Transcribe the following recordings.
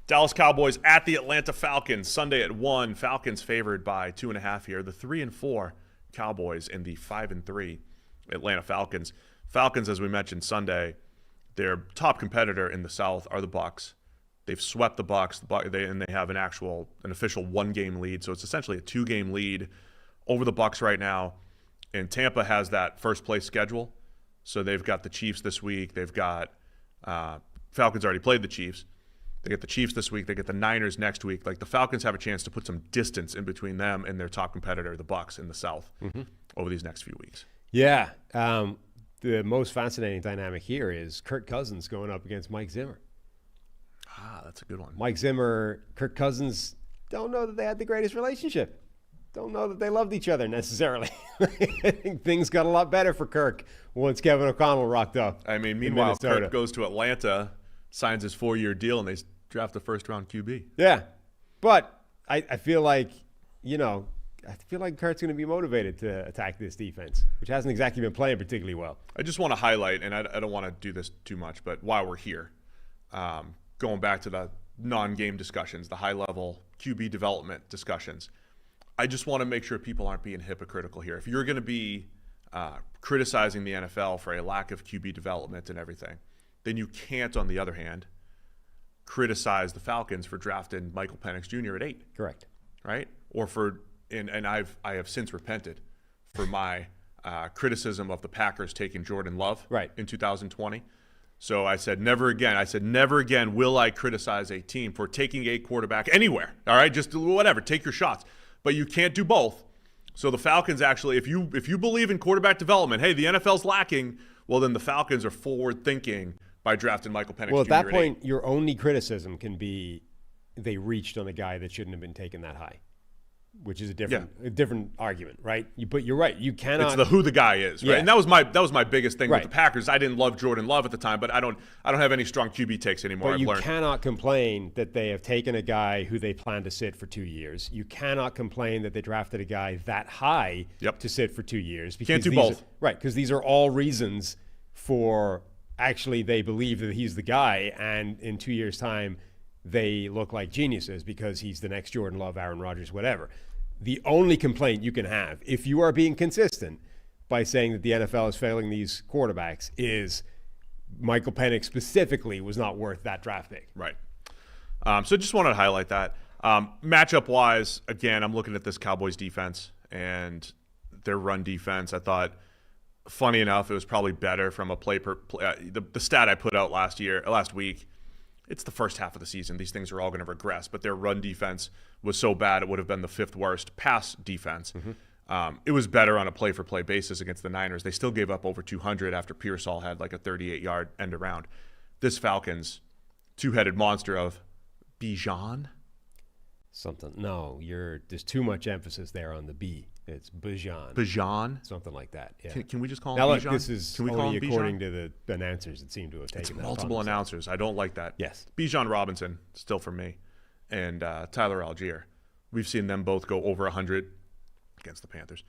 Dallas Cowboys at the Atlanta Falcons Sunday at 1. Falcons favored by 2.5 here. The 3-4 Cowboys and the 5-3 Atlanta Falcons. Falcons, as we mentioned Sunday, their top competitor in the South are the Bucs. They've swept the Bucs, and they have an official 1-game lead. So it's essentially a 2-game lead over the Bucs right now. And Tampa has that first place schedule. So they've got the Chiefs this week. They've got Falcons already played the Chiefs. They get the Chiefs this week. They get the Niners next week. Like, the Falcons have a chance to put some distance in between them and their top competitor, the Bucs, in the South over these next few weeks. Yeah. The most fascinating dynamic here is Kirk Cousins going up against Mike Zimmer. That's a good one. Mike Zimmer, Kirk Cousins, don't know that they had the greatest relationship. Don't know that they loved each other necessarily. I think things got a lot better for Kirk once Kevin O'Connell rocked up. I mean, meanwhile, Kirk goes to Atlanta, signs his 4-year deal, and they draft a first-round QB. Yeah. But I feel like, Kurt's going to be motivated to attack this defense, which hasn't exactly been playing particularly well. I just want to highlight, and I don't want to do this too much, but while we're here, going back to the non-game discussions, the high-level QB development discussions, I just want to make sure people aren't being hypocritical here. If you're going to be criticizing the NFL for a lack of QB development and everything, then you can't, on the other hand, criticize the Falcons for drafting Michael Penix Jr. at 8. Correct. Right? Or I have since repented for my criticism of the Packers taking Jordan Love in 2020. So I said, never again will I criticize a team for taking a quarterback anywhere. All right? Just whatever. Take your shots. But you can't do both. So the Falcons actually, if you believe in quarterback development, hey, the NFL's lacking, well, then the Falcons are forward-thinking by drafting Michael Penix Jr. Well, at that point, your only criticism can be they reached on a guy that shouldn't have been taken that high, which is a different argument, right? But you're right. You cannot. It's who the guy is, right? Yeah. And that was my biggest thing with the Packers. I didn't love Jordan Love at the time, but I don't have any strong QB takes anymore. But you cannot complain that they have taken a guy who they plan to sit for 2 years. You cannot complain that they drafted a guy that high to sit for 2 years. Can't do both. Right, because these are all reasons for actually they believe that he's the guy, and in 2 years' time they look like geniuses because he's the next Jordan Love, Aaron Rodgers, whatever. The only complaint you can have, if you are being consistent by saying that the NFL is failing these quarterbacks, is Michael Penix specifically was not worth that draft pick. Right. So just wanted to highlight that. Matchup-wise, again, I'm looking at this Cowboys defense and their run defense. I thought, funny enough, it was probably better from a play per play. The stat I put out last week, it's the first half of the season. These things are all going to regress, but their run defense was so bad it would have been the 5th worst pass defense. It was better on a play-for-play basis against the Niners. They still gave up over 200 after Pearsall had like a 38-yard end around. This Falcons two-headed monster of Bijan? There's too much emphasis there on the B. It's Bijan. Bijan? Something like that, yeah. Can we just call him now, Bijan? Look, this is only according to the announcers that seem to have taken it's that multiple announcers. I don't like that. Yes. Bijan Robinson, still for me, and Tyler Algier. We've seen them both go over 100 against the Panthers.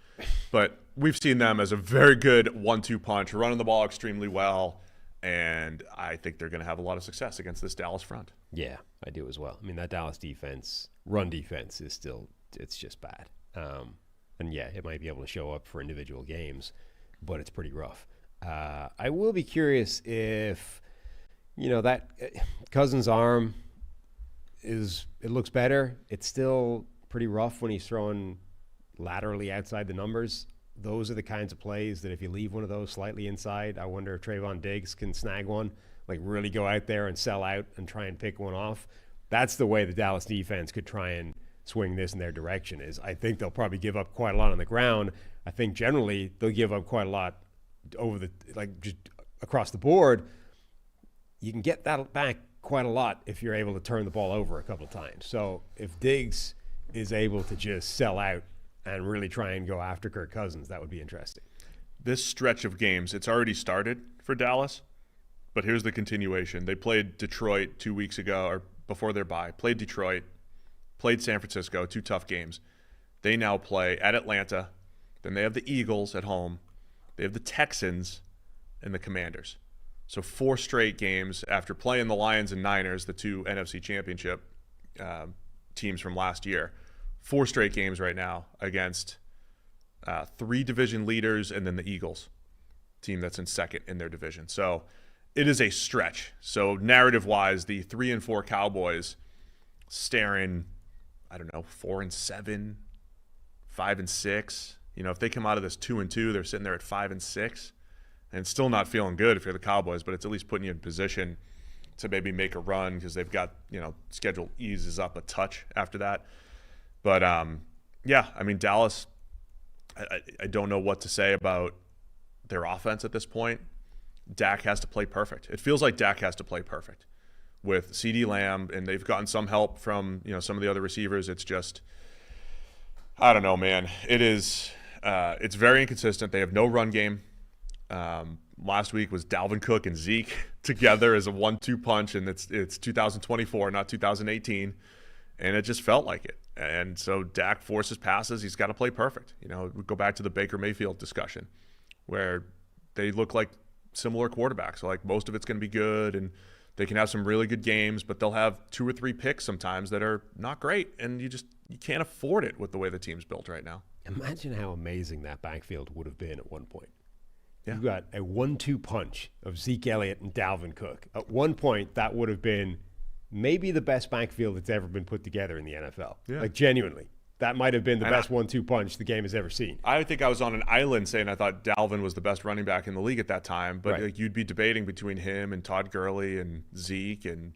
But we've seen them as a very good 1-2 punch, running the ball extremely well, and I think they're going to have a lot of success against this Dallas front. Yeah, I do as well. I mean, that Dallas defense, run defense, is still, it's just bad. And yeah, it might be able to show up for individual games, but it's pretty rough. I will be curious if, that Cousins' arm it looks better. It's still pretty rough when he's throwing laterally outside the numbers. Those are the kinds of plays that if you leave one of those slightly inside, I wonder if Trayvon Diggs can snag one, like really go out there and sell out and try and pick one off. That's the way the Dallas defense could try and swing this in their direction. Is I think they'll probably give up quite a lot on the ground. I think generally they'll give up quite a lot just across the board. You can get that back quite a lot if you're able to turn the ball over a couple of times. So if Diggs is able to just sell out and really try and go after Kirk Cousins, that would be interesting. This stretch of games, it's already started for Dallas, but here's the continuation. They played Detroit 2 weeks ago, or before their bye, played Detroit, played San Francisco, 2 tough games. They now play at Atlanta. Then they have the Eagles at home. They have the Texans and the Commanders. So 4 straight games after playing the Lions and Niners, the 2 NFC Championship teams from last year. 4 straight games right now against 3 division leaders and then the Eagles, team that's in second in their division. So it is a stretch. So narrative-wise, the 3-4 Cowboys staring, 4-7, 5-6. If they come out of this 2-2, they're sitting there at 5-6, and it's still not feeling good if you're the Cowboys. But it's at least putting you in position to maybe make a run because they've got schedule eases up a touch after that. But Dallas. I don't know what to say about their offense at this point. Dak has to play perfect. It feels like Dak has to play perfect with CeeDee Lamb, and they've gotten some help from some of the other receivers. It's just, I don't know, man. It's very inconsistent. They have no run game. Last week was Dalvin Cook and Zeke together as a 1-2 punch, and it's 2024, not 2018, and it just felt like it. And so Dak forces passes. He's got to play perfect. We go back to the Baker Mayfield discussion where they look like similar quarterbacks. So like most of it's going to be good, and they can have some really good games, but they'll have 2 or 3 picks sometimes that are not great, and you can't afford it with the way the team's built right now. Imagine how amazing that backfield would have been at one point. Yeah. You got a 1-2 punch of Zeke Elliott and Dalvin Cook. At one point, that would have been maybe the best backfield that's ever been put together in the NFL. Yeah. Like, genuinely. That might have been the best 1-2 punch the game has ever seen. I think I was on an island saying I thought Dalvin was the best running back in the league at that time, but Right. you'd be debating between him and Todd Gurley and Zeke, and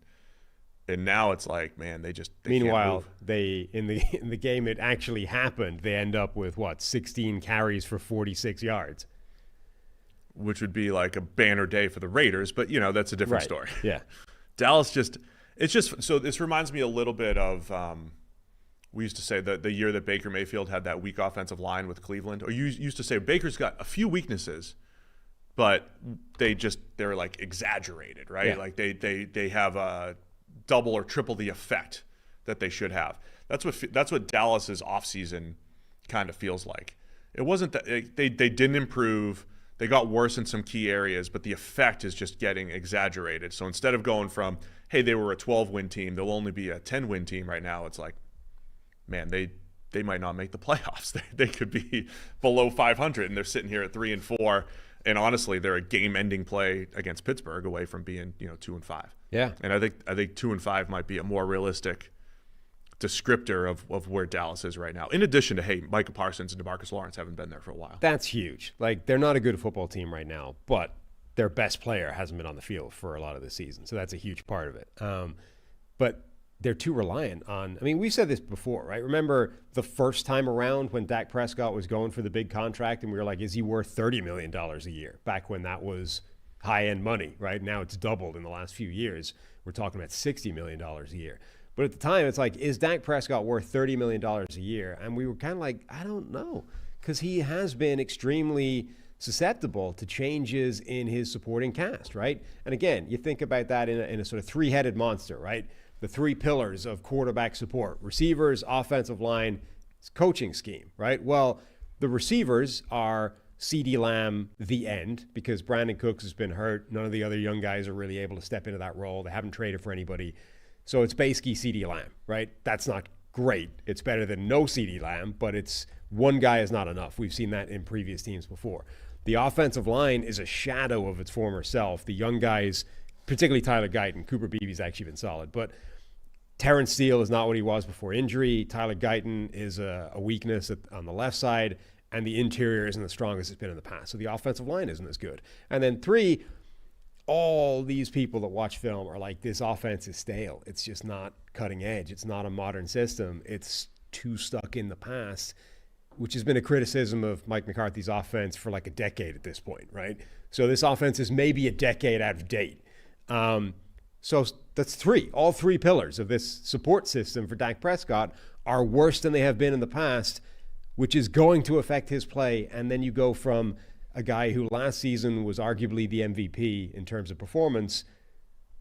now it's like, man, they Meanwhile, can't move. they in the game it actually happened, they end up with 16 carries for 46 yards. Which would be like a banner day for the Raiders, but that's a different Right. story. Yeah. Dallas so this reminds me a little bit of we used to say the year that Baker Mayfield had that weak offensive line with Cleveland, or you used to say Baker's got a few weaknesses, but they're like exaggerated, right? Yeah. Like they have a double or triple the effect that they should have. That's what Dallas's offseason kind of feels like. It wasn't that they didn't improve. They got worse in some key areas, but the effect is just getting exaggerated. So instead of going from, hey, they were a 12-win team, they'll only be a 10-win team right now, it's like, man, they might not make the playoffs. They could be below 500, and they're sitting here at 3-4. And honestly, they're a game-ending play against Pittsburgh away from being 2-5. Yeah. And I think 2-5 might be a more realistic descriptor of where Dallas is right now. In addition to, hey, Micah Parsons and DeMarcus Lawrence haven't been there for a while. That's huge. Like, they're not a good football team right now, but their best player hasn't been on the field for a lot of the season. So that's a huge part of it. But they're too reliant on, we said this before, right? Remember the first time around when Dak Prescott was going for the big contract and we were like, is he worth $30 million a year? Back when that was high-end money, right? Now it's doubled in the last few years. We're talking about $60 million a year. But at the time, it's like, is Dak Prescott worth $30 million a year? And we were kind of like, I don't know, because he has been extremely susceptible to changes in his supporting cast, right? And again, you think about that in a sort of three-headed monster, right? The 3 pillars of quarterback support: receivers, offensive line, coaching scheme, right? Well, the receivers are CeeDee Lamb, the end, because Brandon Cooks has been hurt. None of the other young guys are really able to step into that role. They haven't traded for anybody. So it's basically CeeDee Lamb, right? That's not great. It's better than no CeeDee Lamb, but it's one guy is not enough. We've seen that in previous teams before. The offensive line is a shadow of its former self. The young guys, particularly Tyler Guyton, Cooper Beebe's actually been solid, but Terrence Steele is not what he was before injury. Tyler Guyton is a weakness on the left side, and the interior isn't the strongest it's been in the past. So the offensive line isn't as good. And then 3, all these people that watch film are like, this offense is stale. It's just not cutting edge. It's not a modern system. It's too stuck in the past, which has been a criticism of Mike McCarthy's offense for like a decade at this point, right? So this offense is maybe a decade out of date. So that's 3. All 3 pillars of this support system for Dak Prescott are worse than they have been in the past, which is going to affect his play. And then you go from a guy who last season was arguably the MVP in terms of performance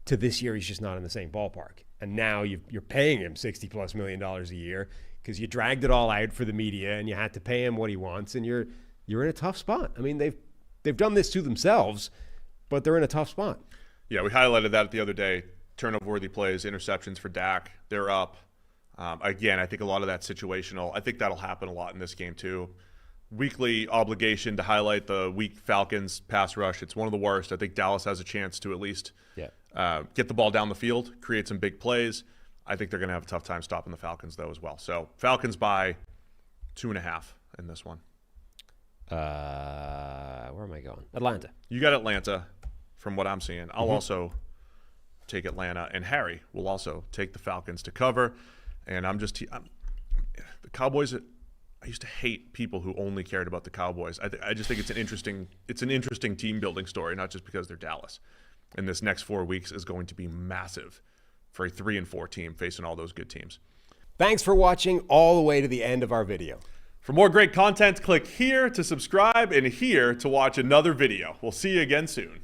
to this year he's just not in the same ballpark. And now you're paying him $60+ million a year because you dragged it all out for the media and you had to pay him what he wants, and you're in a tough spot. They've done this to themselves, but they're in a tough spot. Yeah, we highlighted that the other day. Turnover-worthy plays, interceptions for Dak. They're up. Again, I think a lot of that's situational. I think that'll happen a lot in this game too. Weekly obligation to highlight the weak Falcons pass rush. It's one of the worst. I think Dallas has a chance to at least get the ball down the field, create some big plays. I think they're going to have a tough time stopping the Falcons, though, as well. So Falcons by 2.5 in this one. Where am I going? Atlanta. You got Atlanta from what I'm seeing. I'll also take Atlanta, and Harry will also take the Falcons to cover. And the Cowboys. I used to hate people who only cared about the Cowboys. I just think it's an interesting team building story, not just because they're Dallas. And this next 4 weeks is going to be massive for a 3-4 team facing all those good teams. Thanks for watching all the way to the end of our video. For more great content, click here to subscribe and here to watch another video. We'll see you again soon.